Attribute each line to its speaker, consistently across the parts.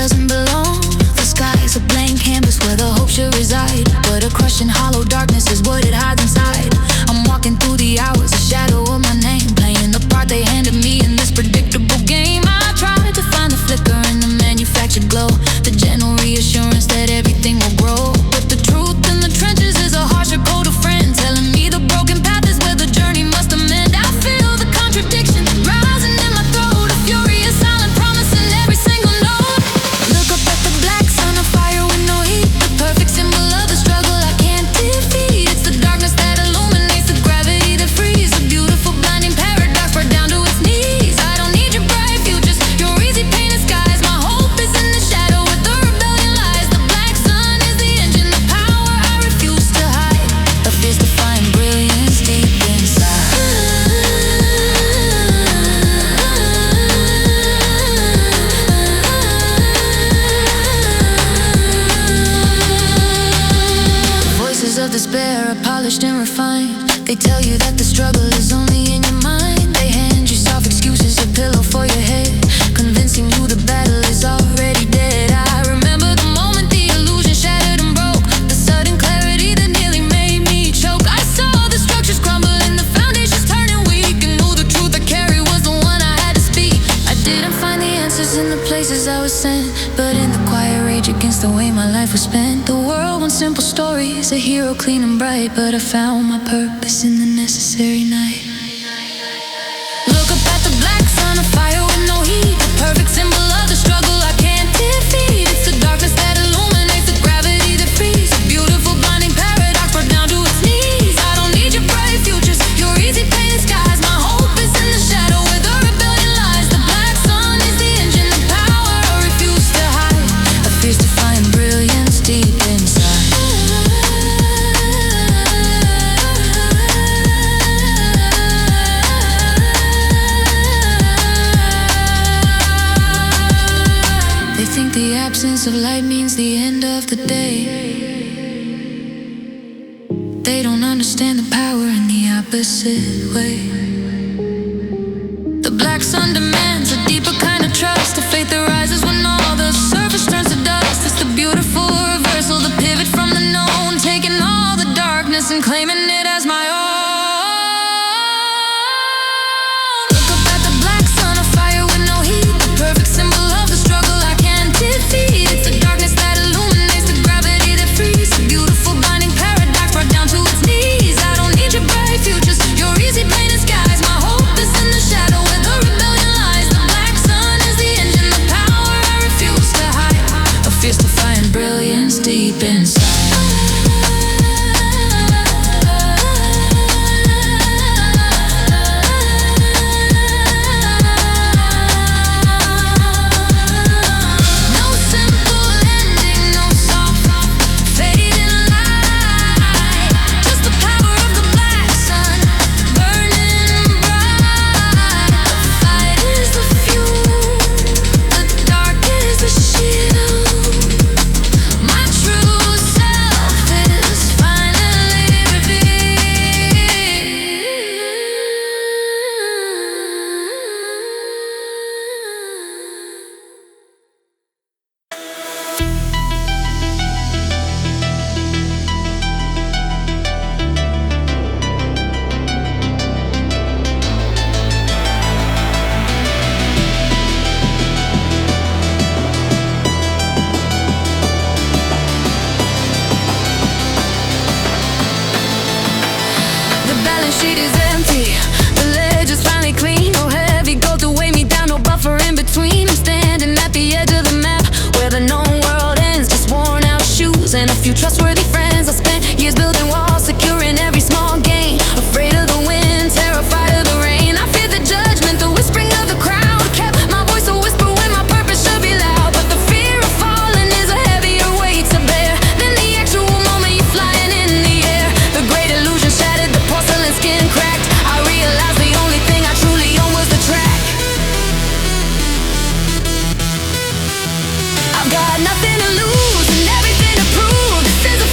Speaker 1: doesn't belong. The sky is a blank canvas where the hope should reside, but a crushed and hollow darkness is what it hides inside. I'm walking through the hours, a shadow of my name, playing the part they handed me in this predictable game. I tried to find the flicker in the manufactured glow, the gentle reassurance that everything will grow. But the truth in the trenches is a harsher code of friends, telling me the broken path is where the journey must amend. I feel the contradiction rising in my throat, a furious silent promise in every single note. Look up at the black sun, a fire with no heat, the perfect symbol of the struggle I can't defeat. It's the darkness that illuminates the gravity that frees, a beautiful blinding paradox brought down to its knees. I don't need your bright futures, your easy painted skies. My hope is in the shadow where the rebellion lies. The black sun is the engine, the power I refuse to hide, a fierce defying brilliance deep inside. Voices of despair are polished and refined. They tell you that the struggle is only in your mind. They hand you soft excuses, a pillow for your head, convincing you the battle is already dead. I remember the moment the illusion shattered and broke, the sudden clarity that nearly made me choke. I saw the structures crumble and the foundations turning weak, and knew the truth I carried was the one I had to speak. I didn't find the answers in the places I was sent, but in the quiet rage against the way my life was spent. The world wants simple stories, a hero clean and bright, but I found my purpose in the necessary night. Look up at the black sun, a fire with no heat, the perfect symbol of the struggle I can't defeat. It's the darkness that illuminates the gravity that frees, a beautiful blinding paradox brought down to its knees. I don't need your bright futures, your easy painted skies. My hope is in the shadow where the rebellion lies. The black sun is the engine, the power I refuse to hide, a fierce defying brilliance deep inside. They think the absence of light means the end of the day. They don't understand the power in the opposite way. The black sun demands a deeper kind of trust, a faith that rises when all the surface turns to dust. It's the beautiful reversal, the pivot from the known, taking all the darkness and claiming it as my own. Look up at the black sun, a fire with no heat, the perfect symbol of the struggle I can't defeat. It's the darkness that illuminates the gravity that frees, a beautiful blinding paradox brought down to its knees. I don't need your bright futures, your easy painted skies. My hope is in the shadow where the rebellion lies. The black sun is the engine, the power I refuse to hide, a fierce defying brilliance deep inside. No simple ending, no soft fading light, just the power of the black sun burning bright. The fight is the fuel, the dark is the shield. My true self is finally revealed. The balance sheet is empty, the ledge is finally clean. No heavy gold to weigh me down, no buffer in between. I'm standing at the edge of the map where the known world ends, just worn out shoes and a few trustworthy friends. I spent years building walls, securing every small gain, afraid of the wind, terrified of the rain. I feared the judgment, the whispering of the crowd, kept my voice a whisper when my purpose should be loud. But the fear of falling is a heavier weight to bear than the actual moment you're flying in the air. The great illusion shattered, the porcelain skin cracked. I realized the only thing I truly owned was the track. I've got nothing to lose and everything to prove. This is a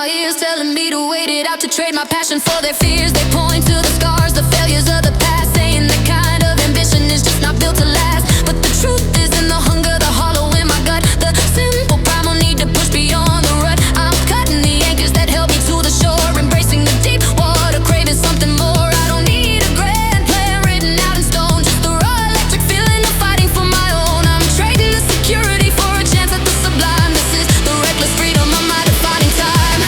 Speaker 1: my ears, telling me to wait it out, to trade my passion for their fears. They point to the scars, the failures of the past, saying that kind of ambition is just not built to last. But the truth is in the hunger, the hollow in my gut, the simple primal need to push beyond the rut. I'm cutting the anchors that held me to the shore, embracing the deep water, craving something more. I don't need a grand plan written out in stone, just the raw electric feeling of fighting for my own. I'm trading the security for a chance at the sublime. This is the reckless freedom of my defining time.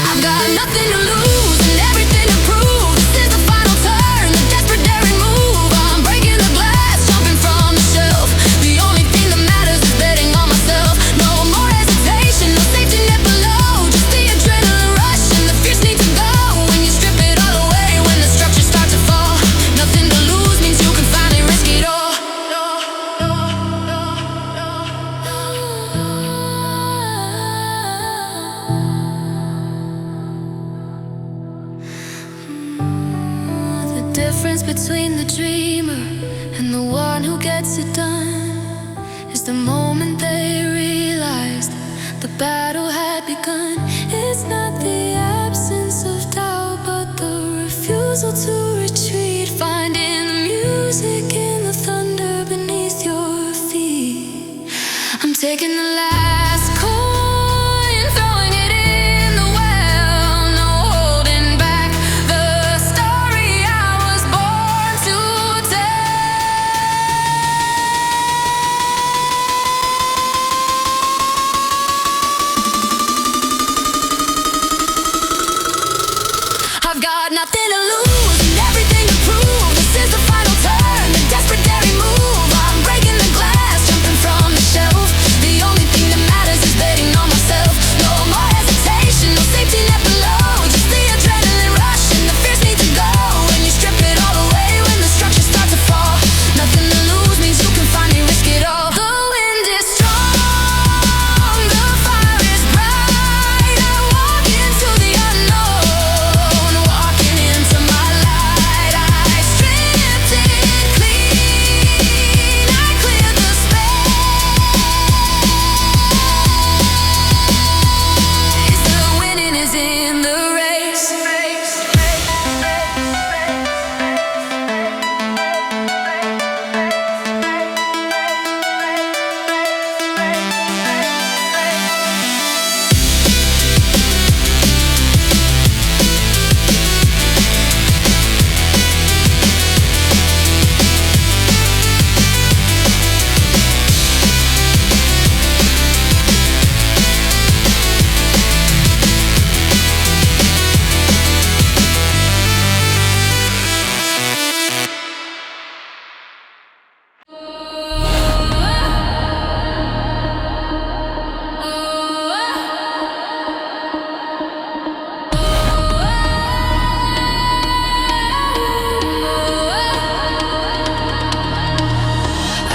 Speaker 1: I've got nothing to lose and everything to prove. This is the final turn, the desperate daring move. I'm breaking the glass, jumping from the shelf. The only thing that matters is betting on myself. No more hesitation, no safety net below, just the adrenaline rush and the fierce need to go. When you strip it all away, when the structures start to fall, nothing to lose means you can finally risk it all. The difference between the dreamer and the one who gets it done is the moment they realized the battle had begun. It's not the absence of doubt, but the refusal to retreat. Finding the music in the thunder beneath your feet. I'm taking the last coin, throwing it in the well, no holding back. The story I was born to tell. I've got nothing to lose and everything to prove. This is the final turn, the desperate daring move. I'm breaking the glass, jumping from the shelf. The only thing that matters is betting on myself. No more hesitation, no safety net below, just the adrenaline rush and the fierce need to go. When you strip it all away, when the structures start to fall, nothing to lose means you can finally risk it all. The wind is strong, the fire is bright. I walk into the unknown, walking into my light. I stripped it clean, I cleared the space. The winning is in the race.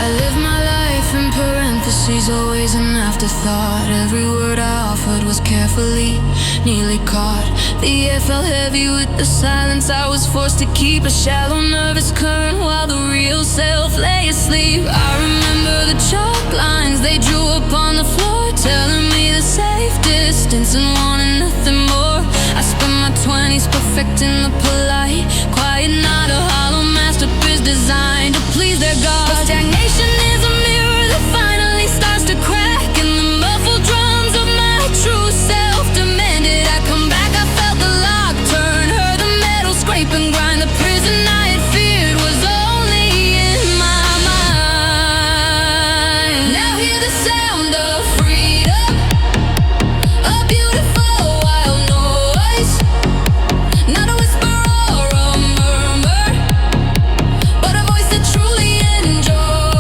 Speaker 1: I live my life in parentheses, always an afterthought. Every word I offered was carefully, nearly caught. The air felt heavy with the silence. I was forced to keep a shallow, nervous current while the real self lay asleep. I remember the chalk lines they drew upon the floor, telling me the safe distance and wanting nothing more. I spent my 20s perfecting the polite, quiet, not a hollow masterpiece designed to please their God. But stagnation is a mirror that finally starts to crack, and the muffled drums of my true self demanded I come back. I felt the lock turn, heard the metal scrape and grind. The prison I had feared was only in my mind. Now hear the sound of freedom, a beautiful wild noise. Not a whisper or a murmur, but a voice that truly enjoys.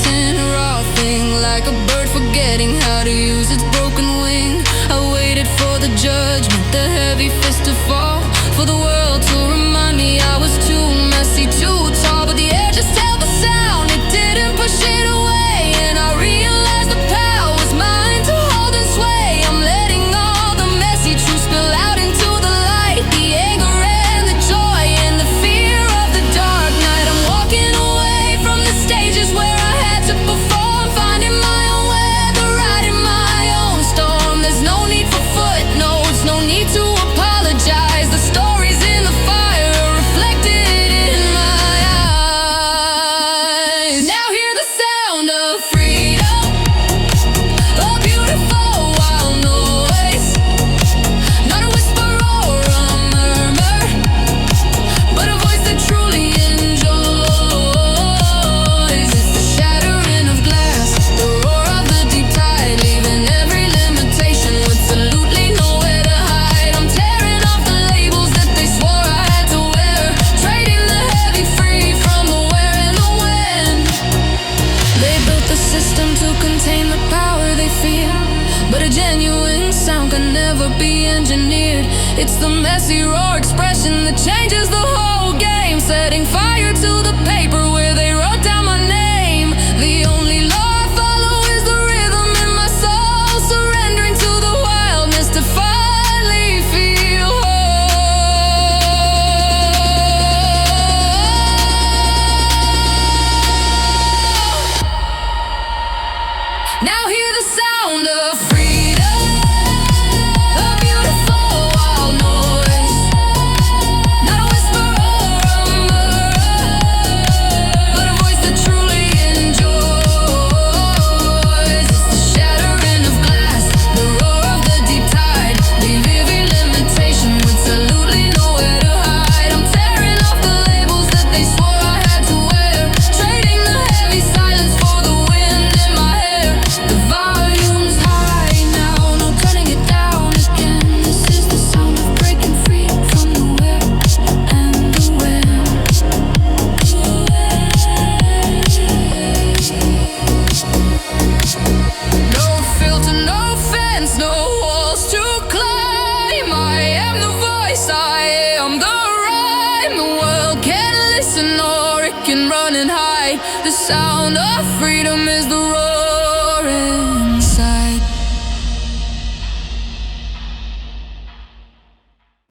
Speaker 1: innocent, raw thing, like a bird forgetting how to use its broken wing. I waited for the judgment, the heavy fist to fall, for the world to remind me I was too messy, too tall. But the air just held the sound, it didn't push it away, and I realized the power was mine to hold and sway. I'm letting all the messy truth spill out into the light, the anger and the joy and the fear of the dark night. I'm walking away from the stages where I had to perform, finding my own weather, riding my own storm. There's no need for footnotes, no need to apologize. The stories in the fire are reflected in my eyes. Now hear the sound of freedom, a beautiful wild noise. Not a whisper or a murmur, but a voice that truly enjoys. It's the shattering of glass, the roar of the deep tide, leaving every limitation with absolutely nowhere to hide. I'm tearing off the labels that they swore I had to wear, trading the heavy free from the where and the when. They built the system to contain the power they fear, but a genuine sound can never be engineered. It's the messy raw expression that changes the whole game, setting fire to the paper where they wrote down my name. The only law I follow is the rhythm in my soul, surrendering to the wildness to finally feel whole. Now hear the sound of freedom, a beautiful wild noise. Not a whisper or a murmur, but a voice that truly enjoys. It's the shattering of glass, the roar of the deep tide, leave every limitation with absolutely nowhere to hide. I'm tearing off the labels that they swore I had to wear, trading the heavy silence for the wind in my hair. The volume's high now, no turning it down again. This is the sound of breaking free from the where and the when. No filter, no fence, no walls to climb. I am the voice, I am the rhyme. The world can listen or it can run and hide. The sound of freedom is the roaring.